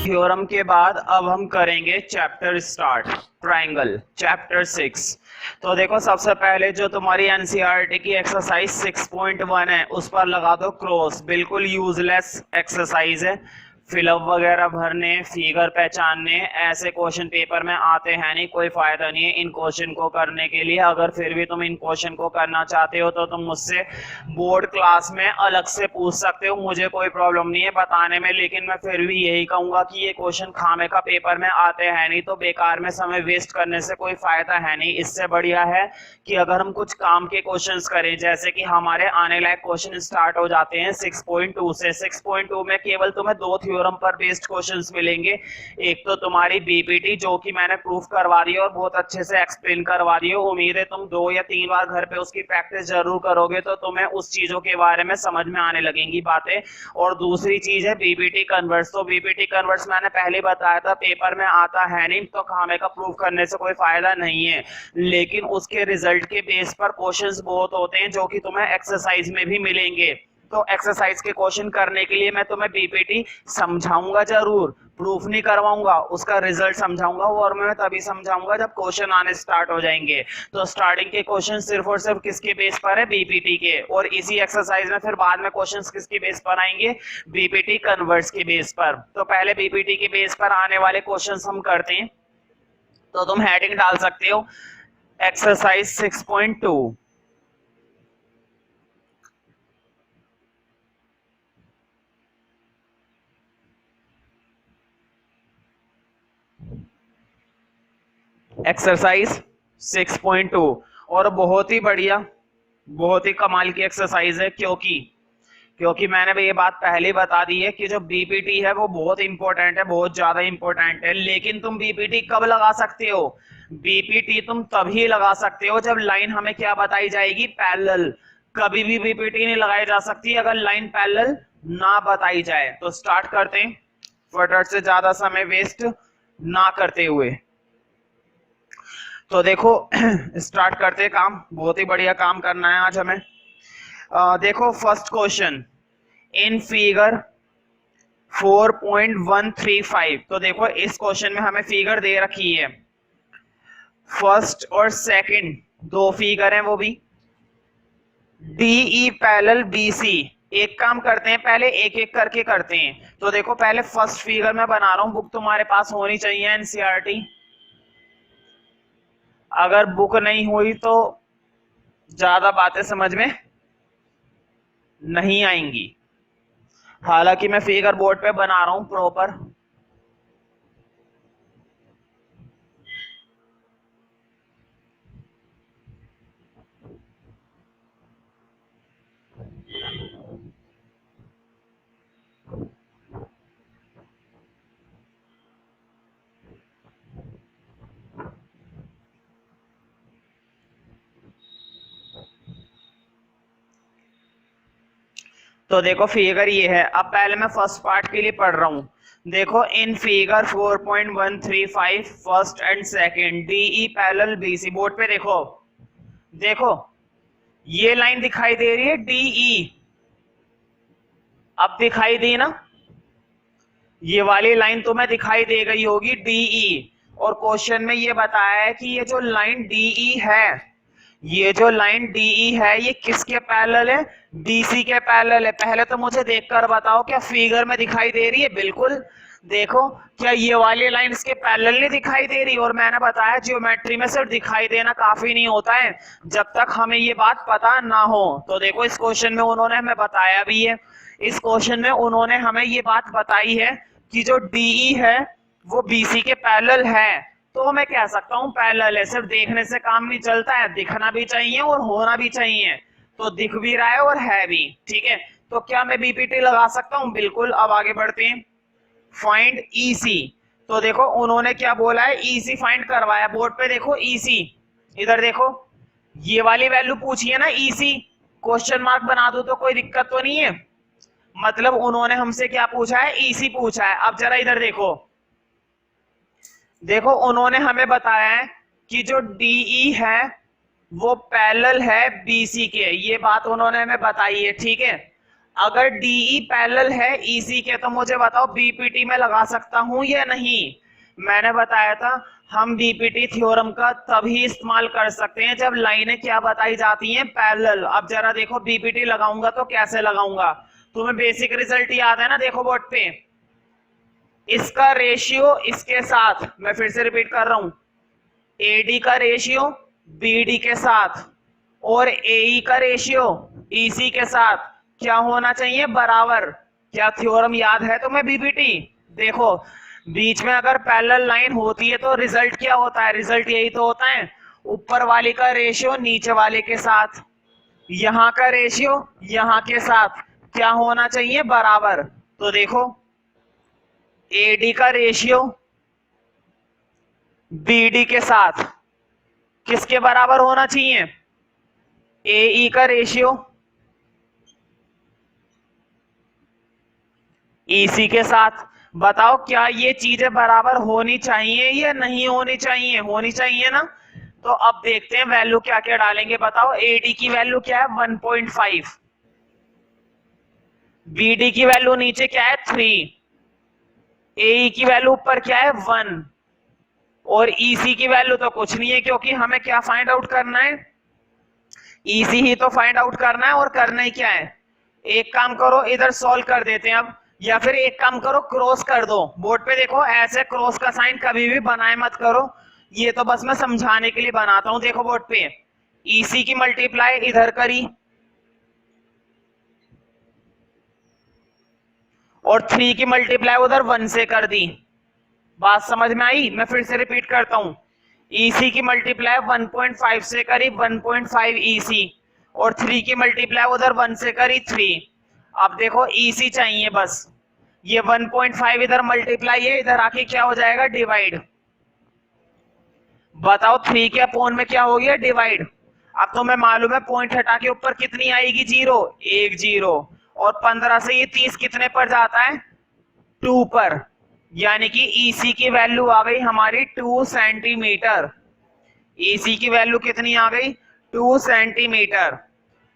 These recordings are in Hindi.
थ्योरम के बाद अब हम करेंगे चैप्टर स्टार्ट, ट्राइंगल चैप्टर 6। तो देखो, सबसे पहले जो तुम्हारी एनसीईआरटी की एक्सरसाइज 6.1 है उस पर लगा दो क्रॉस। बिल्कुल यूजलेस एक्सरसाइज है, फिलअप वगैरह भरने, फिगर पहचानने ऐसे क्वेश्चन पेपर में आते हैं नहीं, कोई फायदा नहीं है इन क्वेश्चन को करने के लिए। अगर फिर भी तुम इन क्वेश्चन को करना चाहते हो तो तुम मुझसे बोर्ड क्लास में अलग से पूछ सकते हो, मुझे कोई प्रॉब्लम नहीं है बताने में। लेकिन मैं फिर भी यही कहूंगा कि ये क्वेश्चन खामे का पेपर में आते हैं नहीं, तो बेकार में समय वेस्ट करने से कोई फायदा है नहीं। इससे बढ़िया है कि अगर हम कुछ काम के क्वेश्चंस करें, जैसे कि हमारे आने लायक क्वेश्चन स्टार्ट हो जाते हैं 6.2 से। 6.2 में केवल तुम्हें दो थ्योरम पर बेस्ड क्वेश्चंस मिलेंगे। एक तो तुम्हारी बीपीटी जो कि मैंने प्रूफ करवा दी है और बहुत अच्छे से एक्सप्लेन करवा दी है। उम्मीद है तुम 2 या 3 बार घर पे उसकी प्रैक्टिस जरूर करोगे तो तुम्हें उस चीजों के बारे में समझ में आने लगेंगी बातें। और दूसरी चीज है बीपीटी कन्वर्ट्स। तो बीपीटी कन्वर्ट्स मैंने पहले बताया था पेपर में आता है नहीं, तो खामे का प्रूफ करने से कोई फायदा नहीं है। लेकिन उसके रिजल्ट के बेस पर क्वेश्चंस बहुत होते हैं जो कि तुम्हें एक्सरसाइज में भी मिलेंगे। तो एक्सरसाइज के क्वेश्चन करने के लिए मैं तुम्हें बीपीटी समझाऊंगा जरूर, प्रूफ नहीं करवाऊंगा, उसका रिजल्ट समझाऊंगा। और मैं तभी समझाऊंगा जब क्वेश्चन आने स्टार्ट हो जाएंगे। तो स्टार्टिंग के क्वेश्चन सिर्फ और सिर्फ किसके बेस पर है? बीपीटी के। और इसी एक्सरसाइज में फिर बाद में क्वेश्चंस किसके बेस पर आएंगे? बीपीटी कन्वर्ट्स के बेस पर। तो पहले बीपीटी के बेस पर आने वाले क्वेश्चंस हम करते हैं। तो तुम हेडिंग डाल सकते हो एक्सरसाइज 6.2। एक्सरसाइज 6.2 और बहुत ही बढ़िया, बहुत ही कमाल की एक्सरसाइज है। क्योंकि मैंने भी ये बात पहले बता दी है कि जो बीपीटी है वो बहुत इंपॉर्टेंट है, बहुत ज्यादा इंपॉर्टेंट है। लेकिन तुम बीपीटी कब लगा सकते हो? बीपीटी तुम तभी लगा सकते हो जब लाइन हमें क्या बताई जाएगी? पैरेलल। कभी भी बीपीटी नहीं लगाई जा सकती अगर लाइन पैरेलल ना बताई जाए। तो स्टार्ट करते हैं फटाफट से, ज्यादा समय वेस्ट ना करते हुए। तो देखो स्टार्ट करते काम, बहुत ही बढ़िया काम करना है आज हमें। देखो फर्स्ट क्वेश्चन इन फिगर 4.135। तो देखो इस क्वेश्चन में हमें फिगर दे रखी है, फर्स्ट और सेकंड दो फिगर हैं, वो भी डीई पैरेलल बीसी। एक काम करते हैं, पहले एक एक करके करते हैं। तो देखो पहले फर्स्ट फिगर में बना रहा हूं, बुक तुम्हारे पास होनी चाहिए एनसीईआरटी। अगर बुक नहीं हुई तो ज्यादा बातें समझ में नहीं आएंगी। हालांकि मैं फिगर बोर्ड पे बना रहा हूं प्रॉपर। तो देखो फिगर ये है। अब पहले मैं फर्स्ट पार्ट के लिए पढ़ रहा हूं। देखो in figure 4.135 first and second DE parallel BC. Board पे देखो, देखो ये लाइन दिखाई दे रही है डीई, अब दिखाई दी ना? ये वाली लाइन तुम्हें दिखाई दे गई होगी डीई। और क्वेश्चन में ये बताया है कि ये जो लाइन डीई है, ये जो लाइन डीई है ये किसके पैरेलल है? बीसी के पैरेलल है। पहले तो मुझे देखकर बताओ क्या फिगर में दिखाई दे रही है? बिल्कुल। देखो क्या ये वाली लाइन इसके पैरेलल नहीं दिखाई दे रही? और मैंने बताया ज्योमेट्री में सिर्फ दिखाई देना काफी नहीं होता है जब तक हमें ये बात पता ना हो। तो देखो इस क्वेश्चन में उन्होंने हमें बताया भी है, इस क्वेश्चन में उन्होंने हमें ये बात बताई है कि जो डीई है वो बीसी के पैरेलल है। तो मैं कह सकता हूं पैरेलल है। सिर्फ देखने से काम नहीं चलता है, दिखना भी चाहिए और होना भी चाहिए। तो दिख भी रहा है और है भी, ठीक है। तो क्या मैं बीपीटी लगा सकता हूं? बिल्कुल। अब आगे बढ़ते हैं, फाइंड ईसी। तो देखो उन्होंने क्या बोला है, ईसी फाइंड करवाया। बोर्ड पे देखो ईसी, इधर देखो ये वाली वैल्यू पूछी है ना ईसी। क्वेश्चन मार्क बना दो तो कोई दिक्कत तो नहीं है। मतलब उन्होंने हमसे क्या पूछा है? ईसी पूछा है। अब जरा इधर देखो, देखो उन्होंने हमें बताया है कि जो डीई है वो पैरेलल है बीसी के, ये बात उन्होंने हमें बताई है, ठीक है। अगर डीई पैरेलल है ईसी के तो मुझे बताओ बीपीटी में लगा सकता हूं या नहीं। मैंने बताया था हम बीपीटी थ्योरम का तभी इस्तेमाल कर सकते हैं जब लाइनें क्या बताई जाती हैं, पैरेलल। अब जरा देखो बीपीटी लगाऊंगा तो कैसे लगाऊंगा, तुम्हें बेसिक रिजल्ट याद है ना, देखो बोर्ड पे इसका रेशियो इसके साथ, मैं फिर से रिपीट कर रहा हूं, एडी का रेशियो बीडी के साथ और एई का रेशियो ईसी के साथ क्या होना चाहिए, बराबर। क्या थ्योरम याद है तुम्हें बीपीटी? देखो बीच में अगर पैरेलल लाइन होती है तो रिजल्ट क्या होता है, रिजल्ट यही तो होता है, ऊपर वाले का रेशियो नीचे वाले के साथ, यहां का रेशियो यहां के साथ क्या होना चाहिए, बराबर। तो देखो एडी का रेशियो बीडी के साथ किसके बराबर होना चाहिए, एई का रेशियो ईसी के साथ। बताओ क्या ये चीजें बराबर होनी चाहिए या नहीं होनी चाहिए, होनी चाहिए ना। तो अब देखते हैं वैल्यू क्या क्या डालेंगे, बताओ एडी की वैल्यू क्या है 1.5, बीडी की वैल्यू नीचे क्या है 3, एई की वैल्यू ऊपर क्या है 1 और ईसी की वैल्यू तो कुछ नहीं है क्योंकि हमें क्या फाइंड आउट करना है, ईसी ही तो फाइंड आउट करना है। और करना ही क्या है, एक काम करो इधर सॉल्व कर देते हैं अब, या फिर एक काम करो क्रॉस कर दो बोर्ड पे, देखो ऐसे क्रॉस का साइन कभी भी बनाए मत करो, ये तो बस मैं समझाने के लिए बनाता हूं। देखो बोर्ड पे ईसी की मल्टीप्लाई इधर करी और 3 की मल्टीप्लाई उधर 1 से कर दी, बात समझ में आई? मैं फिर से रिपीट करता हूं, ईसी की मल्टीप्लाई 1.5 से करी 1.5 ईसी और 3 की मल्टीप्लाई उधर 1 से करी 3। अब देखो ईसी चाहिए बस, ये 1.5 इधर मल्टीप्लाई है, इधर आके क्या हो जाएगा, डिवाइड। बताओ 3 के अपोन में क्या हो गया, डिवाइड। अब तुम्हें मालूम है पॉइंट हटा के ऊपर कितनी आएगी, जीरो, एक जीरो, और 15 से ये 30 कितने पर जाता है, 2 पर, यानी कि ईसी की वैल्यू आ गई हमारी 2 सेंटीमीटर। ईसी की वैल्यू कितनी आ गई, 2 सेंटीमीटर।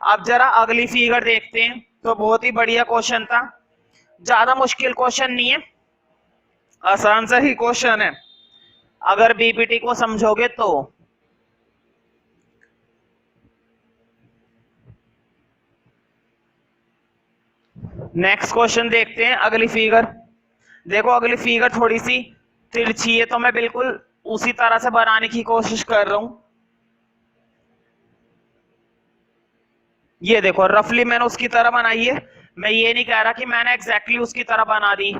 अब जरा अगली फिगर देखते हैं, तो बहुत ही बढ़िया क्वेश्चन था, ज्यादा मुश्किल क्वेश्चन नहीं है, आसान सा ही क्वेश्चन है अगर बीपीटी को समझोगे तो। नेक्स्ट क्वेश्चन देखते हैं, अगली फिगर देखो, अगली फिगर थोड़ी सी तिरछी है तो मैं बिल्कुल उसी तरह से बनाने की कोशिश कर रहा हूं। ये देखो रफली मैंने उसकी तरह बनाई है, मैं ये नहीं कह रहा कि मैंने एग्जैक्टली उसकी तरह बना दी,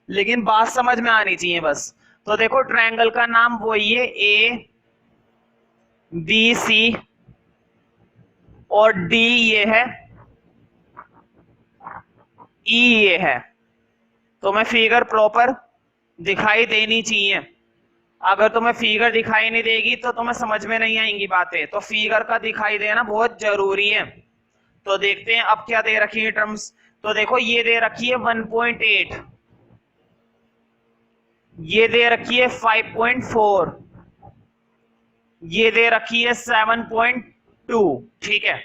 लेकिन बात समझ में आनी चाहिए बस। तो देखो ट्रायंगल का नाम वही है, ए बी सी और डी ये है, ई ये है। तो मैं फिगर प्रॉपर दिखाई देनी चाहिए, अगर तुम्हें फिगर दिखाई नहीं देगी तो तुम्हें समझ में नहीं आएंगी बातें, तो फिगर का दिखाई देना बहुत जरूरी है। तो देखते हैं अब क्या दे रखी है टर्म्स। तो देखो ये दे रखी है 1.8, ये दे रखी है 5.4, ये दे रखी है 7.2। ठीक है,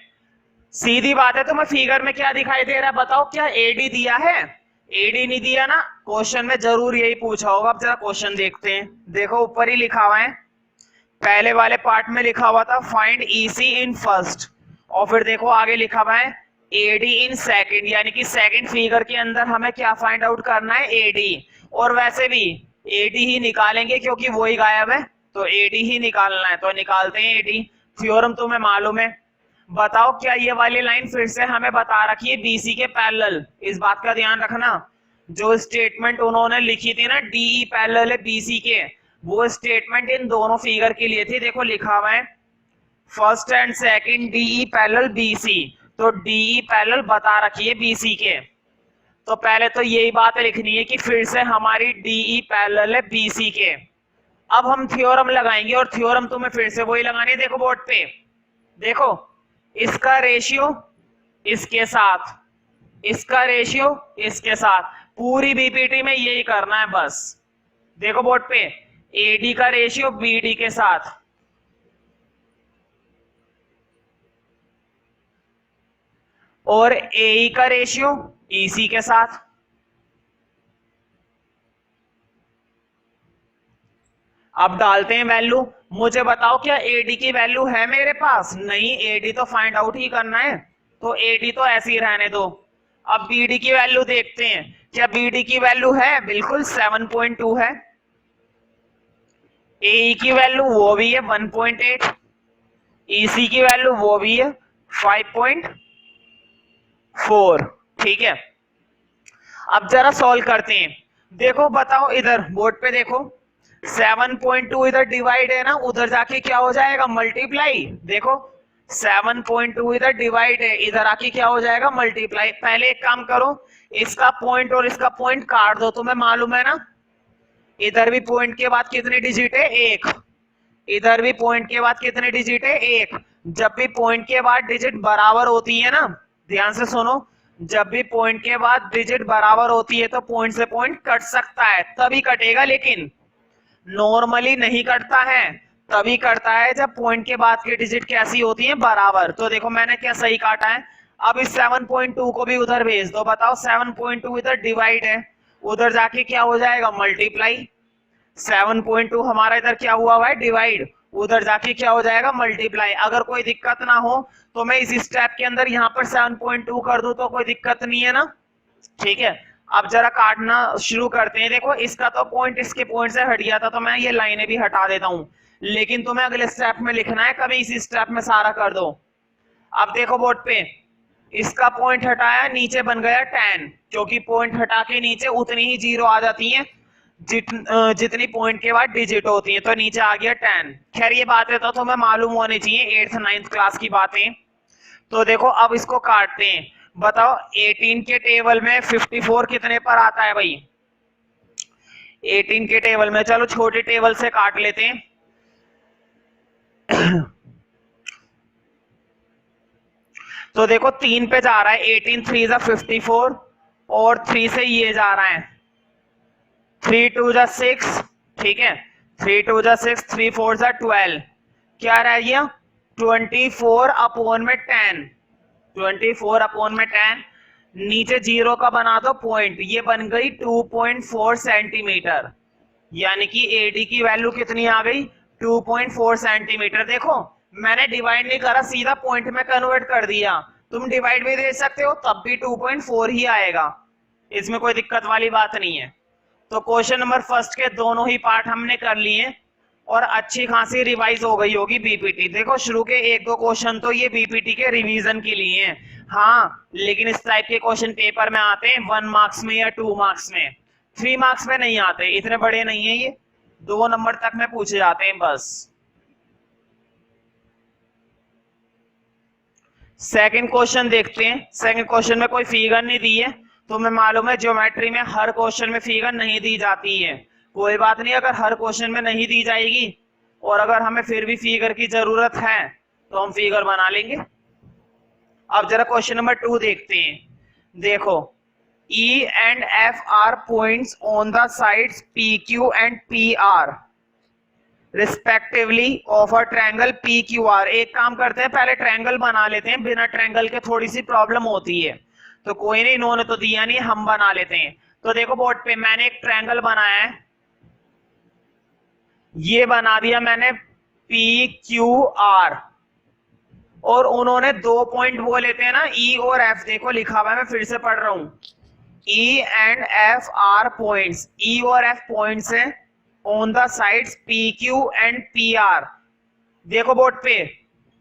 सीधी बात है। तो मैं फिगर में क्या दिखाई दे रहा है बताओ, क्या एडी दिया है, एडी नहीं दिया ना, क्वेश्चन में जरूर यही पूछा होगा। अब जरा क्वेश्चन देखते हैं, देखो ऊपर ही लिखा हुआ है, पहले वाले पार्ट में लिखा हुआ था फाइंड ईसी इन फर्स्ट, और फिर देखो आगे लिखा हुआ है एडी इन सेकंड, यानी कि सेकंड फिगर के अंदर हमें क्या फाइंड आउट करना है, एडी। और वैसे भी एडी ही निकालेंगे क्योंकि वो ही गायब है, तो एडी ही निकालना है, तो निकालते हैं एडी। थ्योरम तुम्हें मालूम है। बताओ क्या ये वाली लाइन फिर से हमें बता रखी है बीसी के पैरेलल, इस बात का ध्यान रखना, जो स्टेटमेंट उन्होंने लिखी थी ना डीई पैरेलल है बीसी के, वो स्टेटमेंट इन दोनों फिगर के लिए थी। देखो लिखा हुआ है first and second DE parallel BC, तो डीई पैरेलल बता रखी है बीसी के, तो पहले तो यही बात लिखनी है कि फिर से हमारी डीई पैरेलल है बीसी के। अब हम थ्योरम लगाएंगे, और थ्योरम तुम्हें फिर से वही लगानी है, देखो बोर्ड पे, देखो इसका रेशियो इसके साथ, इसका रेशियो इसके साथ, पूरी बीपीटी में यही करना है बस। देखो बोर्ड पे एडी का रेशियो बीडी के साथ, और AE का रेशियो EC के साथ। अब डालते हैं वैल्यू। मुझे बताओ क्या AD की वैल्यू है मेरे पास? नहीं, AD तो फाइंड आउट ही करना है, तो AD तो ऐसे ही रहने दो। अब BD की वैल्यू देखते हैं, क्या BD की वैल्यू है? बिल्कुल 7.2 है। AE की वैल्यू वो भी है 1.8, EC की वैल्यू वो भी है 5.4। ठीक है, अब जरा सॉल्व करते हैं। देखो बताओ, इधर बोर्ड पे देखो, 7.2 इधर डिवाइड है ना, उधर जाके क्या हो जाएगा? मल्टीप्लाई। देखो 7.2 इधर डिवाइड है, इधर आके क्या हो जाएगा? मल्टीप्लाई। पहले एक काम करो, इसका पॉइंट और इसका पॉइंट काट दो, तुम्हें मालूम है ना इधर भी पॉइंट के बाद कितने डिजिट है? एक। इधर भी पॉइंट के बाद कितने डिजिट है? एक। जब भी पॉइंट के बाद डिजिट बराबर होती है ना, ध्यान से सुनो, जब भी पॉइंट के बाद डिजिट बराबर होती है तो पॉइंट से पॉइंट कट सकता है, तभी कटेगा, लेकिन नॉर्मली नहीं कटता है। तभी करता है जब पॉइंट के बाद की डिजिट कैसी होती है? बराबर। तो देखो मैंने क्या सही काटा है। अब इस 7.2 को भी उधर भेज दो। बताओ 7.2 इधर डिवाइड है, उधर जाके क्या हो जाएगा? मल्टीप्लाई। 7.2 हमारा इधर क्या हुआ है? डिवाइड। उधर जाके क्या हो जाएगा? मल्टीप्लाई। अगर कोई दिक्कत ना हो तो मैं इस स्टेप के अंदर यहाँ पर 7.2 कर दूं तो कोई दिक्कत नहीं है ना? ठीक है, अब जरा काटना शुरू करते हैं। देखो इसका तो पॉइंट इसके पॉइंट से हट गया था, तो मैं ये लाइनें भी हटा देता हूं, लेकिन तुम्हें अगले स्टेप में लिखना है, कभी इसी स्टेप में सारा कर दो। अब देखो बोर्ड पे, इसका पॉइंट हटाया, नीचे बन गया 10, क्योंकि पॉइंट हटा के नीचे उतनी ही जीरो आ जाती है जितनी पॉइंट के बाद डिजिट होती है, तो नीचे आ गया 10। खैर ये बातें तो तुम्हें मालूम होनी चाहिए, 8th 9th क्लास की बातें। तो देखो अब इसको काटते हैं। बताओ 18 के टेबल में 54 कितने पर आता है भाई? 18 के टेबल में, चलो छोटे टेबल से काट लेते हैं। तो देखो 3 पे जा रहा है, 18 3 जा 54, और 3 से ये जा रहा है 3 2 जा 6। ठीक है, 3 2 जा 6, 3 4 जा 12, क्या रह गया? 24 अपॉन में 10, 24 अपॉन में 10, नीचे जीरो का बना दो पॉइंट, ये बन गई 2.4 सेंटीमीटर। यानी कि AD की वैल्यू कितनी आ गई? 2.4 सेंटीमीटर। देखो मैंने डिवाइड नहीं करा, सीधा पॉइंट में कन्वर्ट कर दिया। तुम डिवाइड भी दे सकते हो, तब भी 2.4 ही आएगा, इसमें कोई दिक्कत वाली बात नहीं है। तो क्वेश्चन नंबर फर्स्ट के दोनों ही पार्ट हमने कर लिए और अच्छी खासी रिवाइज हो गई होगी बीपीटी। देखो शुरू के 1-2 क्वेश्चन तो ये बीपीटी के रिवीजन के लिए हैं, हाँ, लेकिन इस टाइप के क्वेश्चन पेपर में आते हैं 1 मार्क्स में या 2 मार्क्स में, 3 मार्क्स में नहीं आते, इतने बड़े नहीं है ये, 2 नंबर तक में पूछे जाते हैं बस। सेकंड क्वेश्चन देखते हैं। सेकंड क्वेश्चन में कोई फिगर नहीं दी है, तुम्हें मालूम है ज्योमेट्री में हर क्वेश्चन में फिगर नहीं दी जाती है। कोई बात नहीं, अगर हर क्वेश्चन में नहीं दी जाएगी और अगर हमें फिर भी फिगर की जरूरत है तो हम फिगर बना लेंगे। अब जरा क्वेश्चन नंबर 2 देखते हैं। देखो E and F are points on the sides PQ and PR respectively of a triangle PQR। एक काम करते हैं, पहले ट्रायंगल बना लेते हैं, बिना ट्रायंगल के थोड़ी सी प्रॉब्लम होती है, तो कोई नहीं, इन्होंने तो दिया नहीं, हम बना लेते हैं। तो देखो बोर्ड पे मैंने एक ट्रायंगल बनाया है, ये बना दिया मैंने PQR, और उन्होंने 2 पॉइंट वो लेते हैं ना, E और F। देखो लिखा हुआ है, मैं फिर से पढ़ रहा हूं, E and F are points, E और F पॉइंट्स हैं on the sides PQ and PR। देखो बोर्ड पे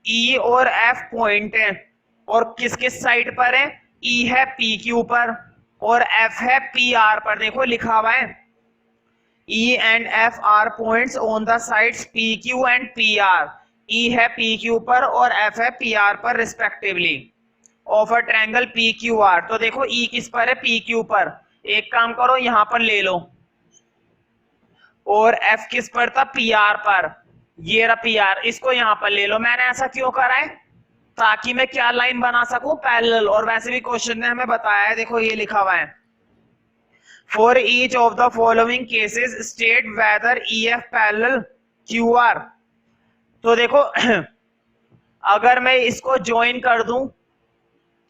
E और F पॉइंट है, और किस किस साइड पर है? E है PQ पर और F है PR पर। देखो लिखा हुआ है E and F are points on the sides PQ and PR। E है PQ पर और F है PR पर respectively of a triangle PQR। तो देखो E किस पर है? PQ पर। एक काम करो यहां पर ले लो, और F किस पर था? PR पर। ये रहा PR, इसको यहां पर ले लो। मैंने ऐसा क्यों करा है? ताकि मैं क्या लाइन बना सकूं? पैरेलल। और वैसे भी क्वेश्चन ने हमें बताया है, देखो ये लिखा हुआ है, for each of the following cases state weather EF parallel QR। तो देखो अगर मैं इसको ज्वाइन कर दूं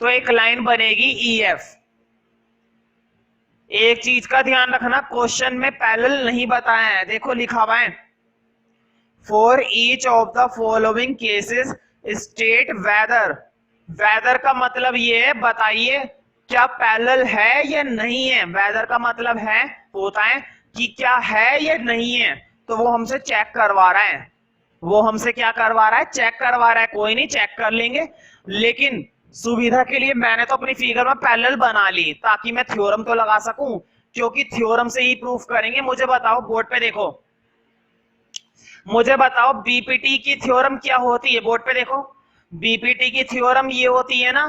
तो एक लाइन बनेगी ई एफ। एक चीज का ध्यान रखना, क्वेश्चन में पैरेलल नहीं बताया है, देखो लिखा हुआ है for each of the following cases state whether. Whether का मतलब ये है बताइए क्या पैरेलल है या नहीं है। वेदर का मतलब है होता है कि क्या है या नहीं है, तो वो हमसे चेक करवा रहा है, वो हमसे क्या करवा रहा है, चेक करवा रहा है। कोई नहीं, चेक कर लेंगे, लेकिन सुविधा के लिए मैंने तो अपनी फिगर में पैरेलल बना ली ताकि मैं थ्योरम तो लगा सकूं, क्योंकि थ्योरम से ही प्रूफ करेंगे। मुझे बताओ, बोर्ड पे देखो, मुझे बताओ बीपीटी की थ्योरम क्या होती है। बोर्ड पे देखो, बीपीटी की थ्योरम ये होती है ना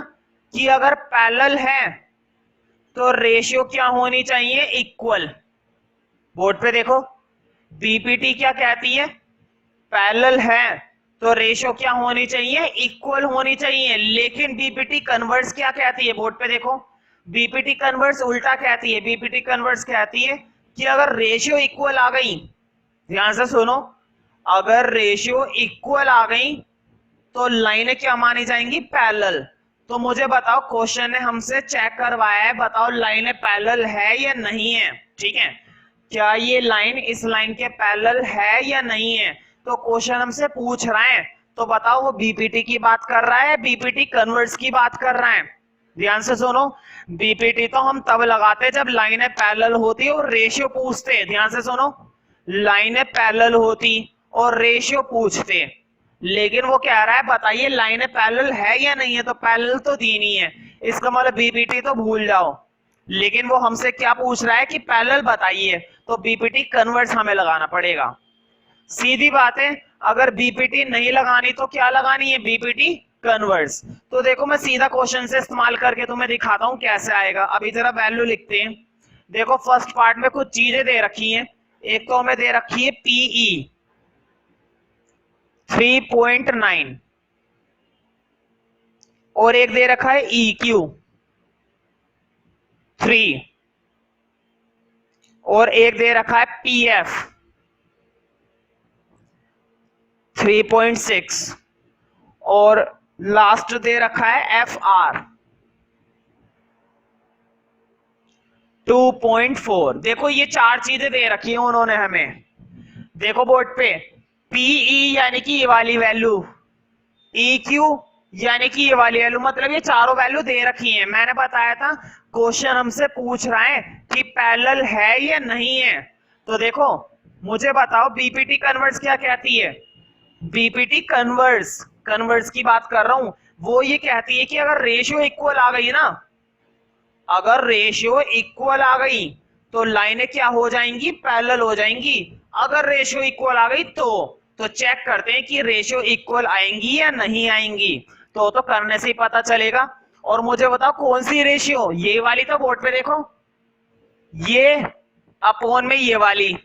कि अगर पैरेलल है तो रेशियो क्या होनी चाहिए, इक्वल। बोर्ड पे देखो, बीपीटी क्या कहती है, पैरेलल है तो रेशियो क्या होनी चाहिए, इक्वल होनी चाहिए। लेकिन बीपीटी कन्वर्स क्या कहती है, बोर्ड पे देखो, बीपीटी कन्वर्स उल्टा कहती है। बीपीटी कन्वर्स कहती है कि अगर रेशियो इक्वल आ गई, ध्यान से सुनो, अगर रेशियो इक्वल आ गई तो लाइनें क्या मानी जाएंगी, पैरेलल। तो मुझे बताओ, क्वेश्चन ने हमसे चेक करवाया है, बताओ लाइनें पैरेलल है या नहीं है। ठीक है, क्या ये लाइन इस लाइन के पैरेलल है या नहीं है, तो क्वेश्चन हमसे पूछ रहा है। तो बताओ वो बीपीटी की बात कर रहा है, बीपीटी कन्वर्स की बात कर रहा है। ध्यान से सुनो, बीपीटी तो हम तब लगाते जब लाइनें पैरेलल होती और रेशियो पूछते। ध्यान से सुनो, लाइनें पैरेलल होती और रेशियो पूछते, लेकिन वो कह रहा है बताइए लाइनें पैरेलल है या नहीं है, तो पैरेलल तो दी नहीं है, इसका मतलब बीपीटी तो भूल जाओ। लेकिन वो हमसे क्या पूछ रहा है कि पैरेलल बताइए, तो बीपीटी कन्वर्स हमें लगाना पड़ेगा। सीधी बात है, अगर बीपीटी नहीं लगानी तो क्या लगानी है, बीपीटी कन्वर्स। तो देखो मैं सीधा क्वेश्चन से इस्तेमाल करके तुम्हें दिखाता हूं कैसे आएगा। अभी जरा वैल्यू लिखते हैं। देखो फर्स्ट पार्ट में कुछ चीजें दे रखी हैं, एक तो हमें दे रखी है पीई 3.9 और एक दे रखा है EQ 3 और एक दे रखा है PF 3.6 और लास्ट दे रखा है FR 2.4। देखो ये चार चीजें दे रखी है उन्होंने हमें। देखो बोर्ड पे, PE यानी कि ये वाली वैल्यू, EQ यानी कि ये वाली वैल्यू, मतलब ये चारों वैल्यू दे रखी है। मैंने बताया था क्वेश्चन हमसे पूछ रहा है कि पैरेलल है या नहीं है। तो देखो मुझे बताओ बीपीटी कन्वर्स क्या कहती है, बीपीटी कन्वर्स, कन्वर्स की बात कर रहा हूं, वो ये कहती है कि अगर रेशियो इक्वल आ गई ना, अगर रेशियो इक्वल आ गई तो लाइनें क्या हो जाएंगी, पैरेलल हो जाएंगी। अगर रेशियो इक्वल आ गई तो चेक करते हैं कि रेशियो इक्वल आएंगी या नहीं आएंगी। तो करने से ही पता चलेगा। और मुझे बताओ कौन सी रेशियो, ये वाली, तो बोर्ड पे देखो, ये अपॉन में ये वाली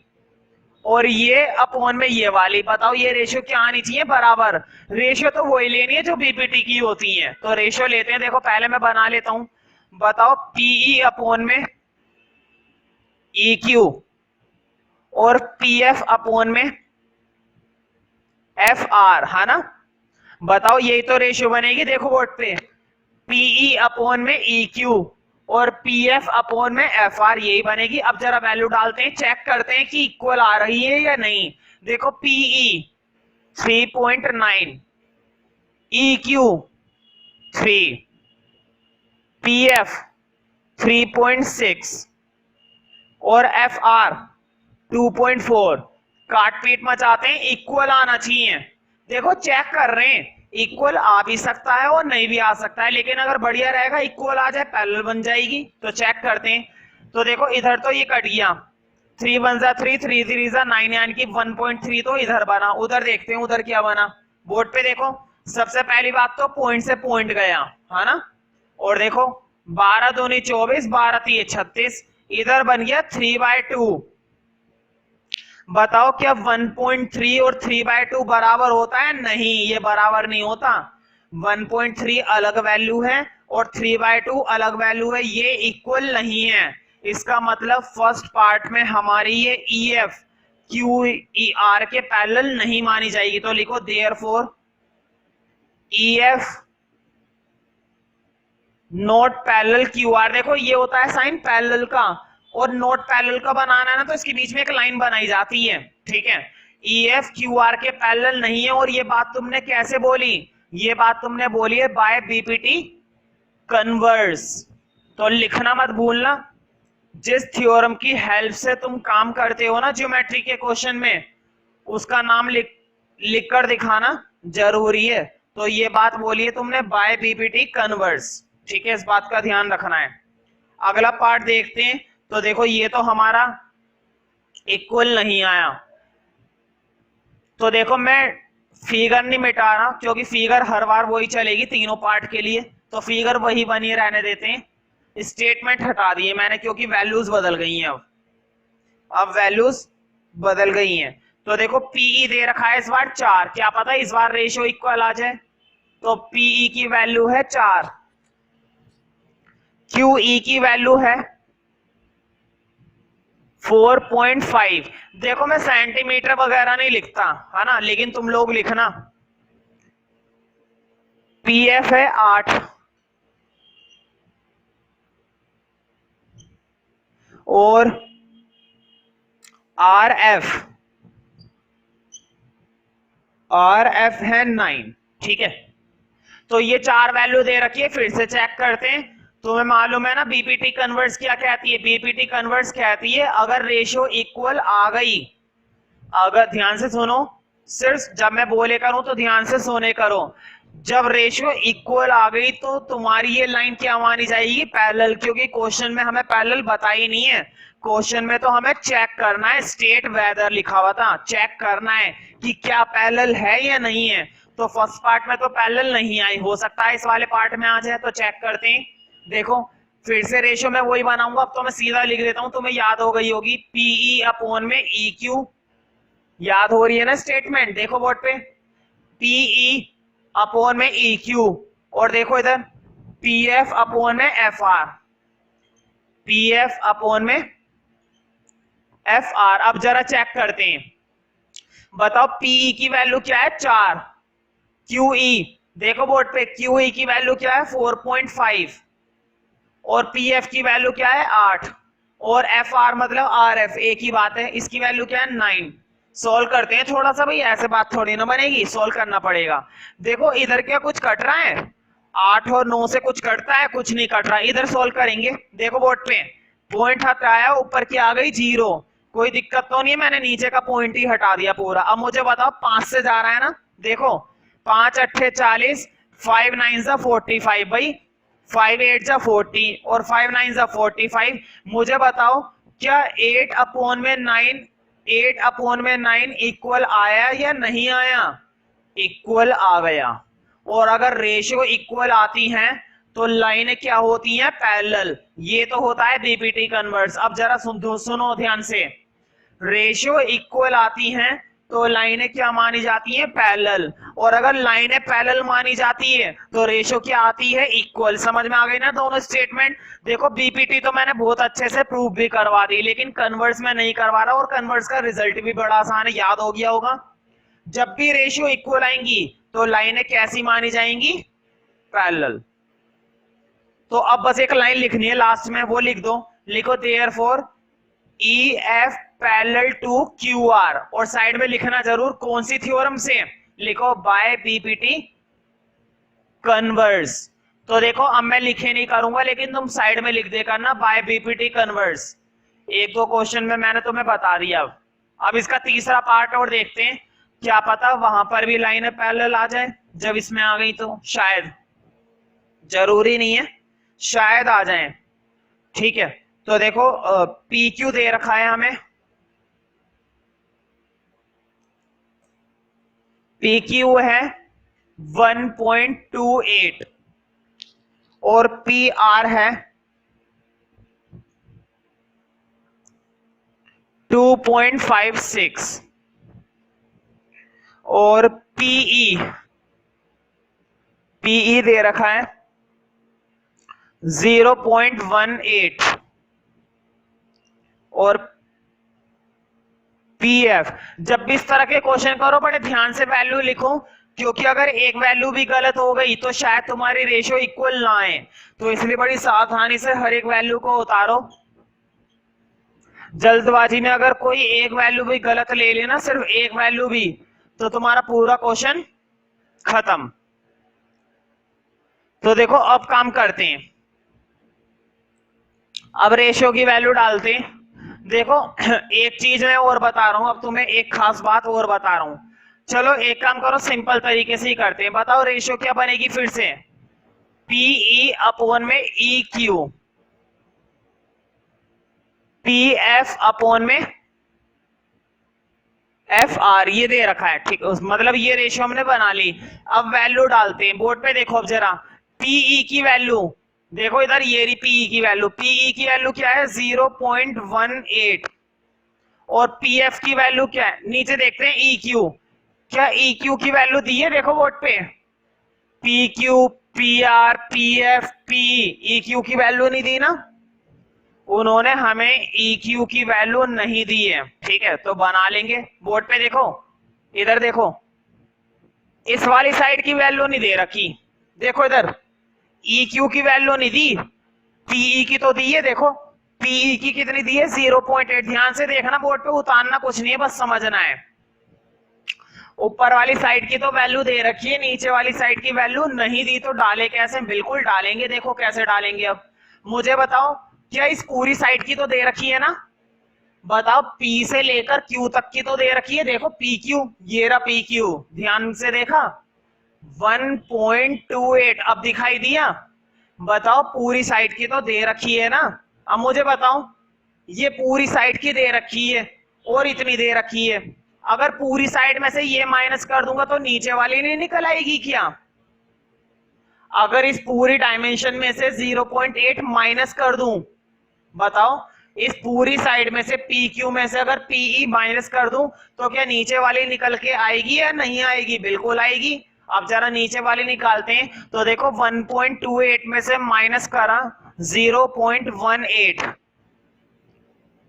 और ये अपॉन में ये वाली। बताओ ये रेशियो क्या आनी चाहिए, बराबर। रेशियो तो वही लेनी है जो बीपीटी की होती है। तो रेशियो लेते हैं, देखो पहले मैं बना लेता हूं। बताओ पीई अपॉन में EQ और PF अपॉन में FR, है ना। बताओ यही तो रेशियो बनेगी। देखो बोर्ड पे, PE अपॉन में EQ और PF अपॉन में FR, यही बनेगी। अब जरा वैल्यू डालते हैं, चेक करते हैं कि इक्वल आ रही है या नहीं। देखो PE 3.9, EQ 3, PF 3.6 और FR 2.4। काट पीट मचाते हैं, इक्वल आना चाहिए। देखो चेक कर रहे हैं, इक्वल आ भी सकता है और नहीं भी आ सकता है, लेकिन अगर बढ़िया रहेगा इक्वल आ जाए, पैरेलल बन जाएगी। तो चेक करते हैं। तो देखो इधर तो ये कट गया, 3 1 जा 3, 3 3 जा 9 यानी कि 1.3 तो इधर बना। उधर देखते हैं उधर क्या बना। बोर्ड पे देखो, सबसे पहली बात तो पॉइंट से पॉइंट गया, है ना। और देखो 12 दूनी 24, 12 3 36, इधर बन गया 3/2। बताओ क्या 1.3 और 3/2 बराबर होता है, नहीं, ये बराबर नहीं होता। 1.3 अलग वैल्यू है और 3/2 अलग वैल्यू है, ये इक्वल नहीं है। इसका मतलब फर्स्ट पार्ट में हमारी ये EF QER के पैरेलल नहीं मानी जाएगी। तो लिखो therefore EF note parallel Q R, देखो ये होता है साइन पैरेलल का, और नोट पैरेलल का बनाना है ना तो इसके बीच में एक लाइन बनाई जाती है, ठीक है। ई एफ क्यू आर के पैरेलल नहीं है, और ये बात तुमने कैसे बोली, ये बात तुमने बोली है बाय बीपीटी कन्वर्स। तो लिखना मत भूलना, जिस थ्योरम की हेल्प से तुम काम करते हो ना ज्योमेट्री के क्वेश्चन में, उसका नाम लिख कर दिखाना जरूरी है। तो ये बात बोली है तुमने बाय बीपीटी कन्वर्स, ठीक है, इस बात का ध्यान रखना है। अगला पार्ट देखते हैं। तो देखो ये तो हमारा इक्वल नहीं आया, तो देखो मैं फिगर नहीं मिटा रहा क्योंकि फिगर हर बार वही चलेगी तीनों पार्ट के लिए, तो फिगर वही बनी रहने देते हैं। स्टेटमेंट हटा दिए मैंने क्योंकि वैल्यूज बदल गई हैं, अब वैल्यूज बदल गई हैं। तो देखो पीई दे रखा है इस बार 4, क्या पता इस बार रेशियो इक्वल आ जाए। तो पीई की वैल्यू है 4, क्यूई की वैल्यू है 4.5। देखो मैं सेंटीमीटर वगैरह नहीं लिखता है ना, लेकिन तुम लोग लिखना। पीएफ है 8 और आर एफ है 9, ठीक है। तो ये 4 वैल्यू दे रखी है, फिर से चेक करते हैं। तुम्हें मालूम है ना बीपीटी कन्वर्स क्या कहती है, बीपीटी कन्वर्स कहती है अगर रेशियो इक्वल आ गई, अगर ध्यान से सुनो, सिर्फ जब मैं बोले करूं तो ध्यान से सुने करो, जब रेशियो इक्वल आ गई तो तुम्हारी ये लाइन क्या मानी जाएगी, पैरेलल, क्योंकि क्वेश्चन में हमें पैरेलल बताई नहीं है। क्वेश्चन में तो हमें चेक करना है, स्टेट वेदर लिखा हुआ था, चेक करना है कि क्या पैरेलल है या नहीं है। तो फर्स्ट पार्ट में तो पैरेलल नहीं आई, हो सकता है इस वाले पार्ट में आ जाए, तो चेक करते हैं। देखो फिर से रेशियो में वही बनाऊंगा, अब तो मैं सीधा लिख देता हूं, तुम्हें याद हो गई होगी, पीई अपॉन में ई क्यू, याद हो रही है ना स्टेटमेंट, देखो बोर्ड पे, पीई अपॉन में ई क्यू, और देखो इधर पीएफ अपॉन में एफ आर, पीएफ अपॉन में एफ आर। अब जरा चेक करते हैं, बताओ पीई की वैल्यू क्या है 4, क्यूई देखो बोर्ड पे, क्यूई की वैल्यू क्या है 4.5, और पीएफ की वैल्यू क्या है 8, और एफ आर मतलब आर एफ, एक ही बात है, इसकी वैल्यू क्या है 9। सोल्व करते हैं थोड़ा सा भाई, ऐसे बात थोड़ी ना बनेगी, सोल्व करना पड़ेगा। देखो इधर क्या कुछ कट रहा है, 8 और 9 से कुछ कटता है, कुछ नहीं कट रहा, इधर सोल्व करेंगे। देखो बोर्ड पे पॉइंट हटाया, ऊपर की आ गई 0, कोई दिक्कत तो नहीं है, मैंने नीचे का पॉइंट ही हटा दिया पूरा। अब मुझे बताओ 5 से जा रहा है ना, देखो 5 अट्ठे 40, 5 9 45 भाई, 5 8 40 और 5 9 45। मुझे बताओ क्या 8 अपॉन में 9, 8 अपॉन में 9 इक्वल आया या नहीं आया, इक्वल आ गया। और अगर रेशियो इक्वल आती हैं तो लाइनें क्या होती हैं, पैरेलल, ये तो होता है बीपीटी कन्वर्स। अब जरा सुनो ध्यान से, रेशियो इक्वल आती हैं तो लाइनें क्या मानी जाती हैं, पैरेलल, और अगर लाइनें पैरेलल मानी जाती है तो रेशियो क्या आती है, इक्वल। समझ में आ गई ना दोनों स्टेटमेंट। देखो बीपीटी तो मैंने बहुत अच्छे से प्रूव भी करवा दी, लेकिन कन्वर्स में नहीं करवा रहा, और कन्वर्स का रिजल्ट भी बड़ा आसान है, याद हो गया होगा। जब भी रेशियो इक्वल आएंगी तो लाइनें कैसी मानी जाएंगी, पैरेलल। तो अब बस एक लाइन लिखनी है लास्ट में, वो लिख दो, लिखो therefore E F parallel to Q R, और साइड में लिखना जरूर कौन सी थ्योरम से, लिखो बाय बीपीटी कन्वर्स। तो देखो अब मैं लिखे नहीं करूंगा, लेकिन तुम साइड में लिख दे करना बाय बीपीटी कन्वर्स, एक दो क्वेश्चन में मैंने तुम्हें बता दिया। अब इसका तीसरा पार्ट और देखते हैं, क्या पता वहां पर भी लाइन पैरेलल आ जाए, जब इसमें आ गई तो शायद, जरूरी नहीं है, शायद आ जाए, ठीक है। तो देखो पी क्यू दे रखा है हमें, पी क्यू है 1.28 और पी आर है 2.56 और पीई दे रखा है 0.18 और पीएफ। जब भी इस तरह के क्वेश्चन करो बड़े ध्यान से वैल्यू लिखो, क्योंकि अगर एक वैल्यू भी गलत हो गई तो शायद तुम्हारी रेशियो इक्वल ना आए, तो इसलिए बड़ी सावधानी से हर एक वैल्यू को उतारो। जल्दबाजी में अगर कोई एक वैल्यू भी गलत ले लेना, सिर्फ एक वैल्यू भी, तो तुम्हारा पूरा क्वेश्चन खत्म। तो देखो अब काम करते हैं, अब रेशियो की वैल्यू डालते हैं। देखो एक चीज मैं और बता रहा हूं, अब तुम्हें एक खास बात और बता रहा हूं। चलो एक काम करो, सिंपल तरीके से ही करते हैं। बताओ रेशियो क्या बनेगी फिर से, पीई अपॉन में E Q, P F upon में एफ आर, ये दे रखा है, ठीक। मतलब ये रेशियो हमने बना ली। अब वैल्यू डालते हैं बोर्ड पे, देखो अब जरा पीई की वैल्यू देखो इधर, ये रही पीई की वैल्यू। पीई की वैल्यू क्या है 0.18, और पीएफ की वैल्यू क्या है, नीचे देखते हैं ई क्यू, क्या ई क्यू की वैल्यू दी है, देखो बोर्ड पे P Q, P R, P F, P, E Q की वैल्यू नहीं दी ना, उन्होंने हमें ई क्यू की वैल्यू नहीं दी है, ठीक है। तो बना लेंगे, बोर्ड पे देखो, इधर देखो, इस वाली साइड की वैल्यू नहीं दे रखी, देखो इधर ई क्यू की वैल्यू नहीं दी, पीई की तो दी है, देखो पीई की कितनी दी है 0.8। ध्यान से देखना बोर्ड पे, उतारना कुछ नहीं है, बस समझना है। ऊपर वाली साइड की तो वैल्यू दे रखी है, नीचे वाली साइड की वैल्यू नहीं दी, तो डाले कैसे, बिल्कुल डालेंगे। देखो कैसे डालेंगे, अब मुझे बताओ, क्या इस पूरी साइड की तो दे रखी है ना, बताओ P से लेकर Q तक की तो दे रखी है, देखो PQ, ये रहा PQ, ध्यान से देखा 1.28, अब दिखाई दिया। बताओ पूरी साइड की तो दे रखी है ना, अब मुझे बताओ ये पूरी साइड की दे रखी है और इतनी दे रखी है, अगर पूरी साइड में से ये माइनस कर दूंगा तो नीचे वाली नहीं निकल आएगी क्या? अगर इस पूरी डायमेंशन में से 0.8 माइनस कर दूं, बताओ इस पूरी साइड में से PQ में से अगर PE माइनस कर दूं तो क्या नीचे वाली निकल के आएगी या नहीं आएगी? बिल्कुल आएगी। अब जरा नीचे वाली निकालते हैं, तो देखो 1.28 में से माइनस करा 0.18,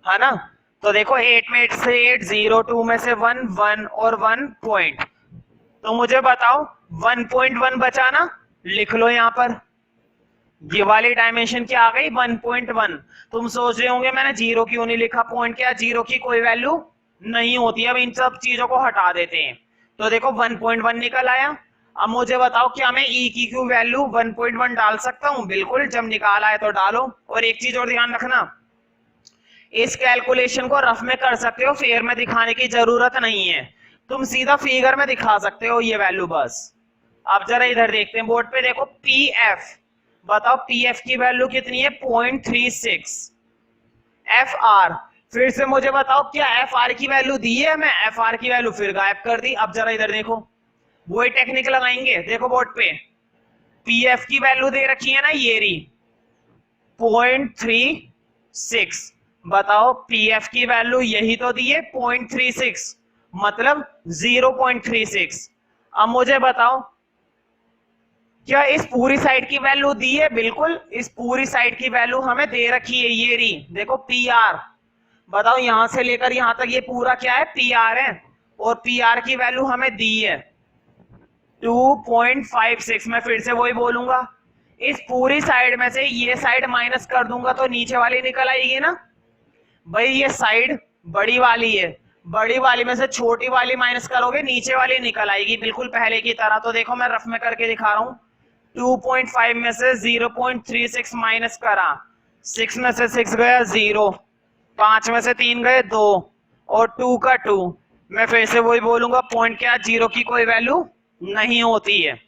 है ना, तो देखो 8 में 8 से 8, 0, 2 में से 1, 1 और 1 पॉइंट, तो मुझे बताओ 1.1 बचा ना, लिख लो यहां पर, ये वाली डायमेंशन क्या आ गई 1.1। तुम सोच रहे होंगे मैंने जीरो क्यों नहीं लिखा, पॉइंट क्या, जीरो की कोई वैल्यू नहीं होती। अब इन सब चीजों को हटा देते हैं, तो देखो 1.1 निकल आया। अब मुझे बताओ क्या मैं ई की क्यू वैल्यू 1.1 डाल सकता हूं? बिल्कुल, जब निकाल आए तो डालो। और एक चीज और ध्यान रखना, इस कैलकुलेशन को रफ में कर सकते हो, फिगर में दिखाने की जरूरत नहीं है, तुम सीधा फिगर में दिखा सकते हो ये वैल्यू बस। अब जरा इधर देखते हैं बोर्ड पे, देखो पी एफ, बताओ पी एफ की वैल्यू कितनी है 0.36। एफ आर, फिर से मुझे बताओ क्या एफ आर की वैल्यू दी है? मैं एफ आर की वैल्यू फिर गायब कर दी। अब जरा इधर देखो, वही टेक्निक लगाएंगे, देखो बोर्ड पे पी एफ की वैल्यू दे रखी है ना, ये रही 0.36, बताओ पी एफ की वैल्यू यही तो दी है 0.36, मतलब 0.36। अब मुझे बताओ क्या इस पूरी साइड की वैल्यू दी है? बिल्कुल, इस पूरी साइड की वैल्यू हमें दे रखी है, ये रही, देखो पी आर, बताओ यहां से लेकर यहां तक ये पूरा क्या है, पी आर है, और पी आर की वैल्यू हमें दी है 2.56। मैं फिर से वही बोलूंगा, इस पूरी साइड में से ये साइड माइनस कर दूंगा तो नीचे वाली निकल आएगी ना भाई, ये साइड बड़ी वाली है, बड़ी वाली में से छोटी वाली माइनस करोगे नीचे वाली निकल आएगी, बिल्कुल पहले की तरह। तो देखो मैं रफ में करके दिखा रहा हूं, 2.5 में से 0.36 माइनस करा, 6 में से 6 गया 0, 5 में से 3 गए 2, और 2 का 2। मैं फिर से वही बोलूंगा, पॉइंट क्या, जीरो की कोई वैल्यू नहीं होती है।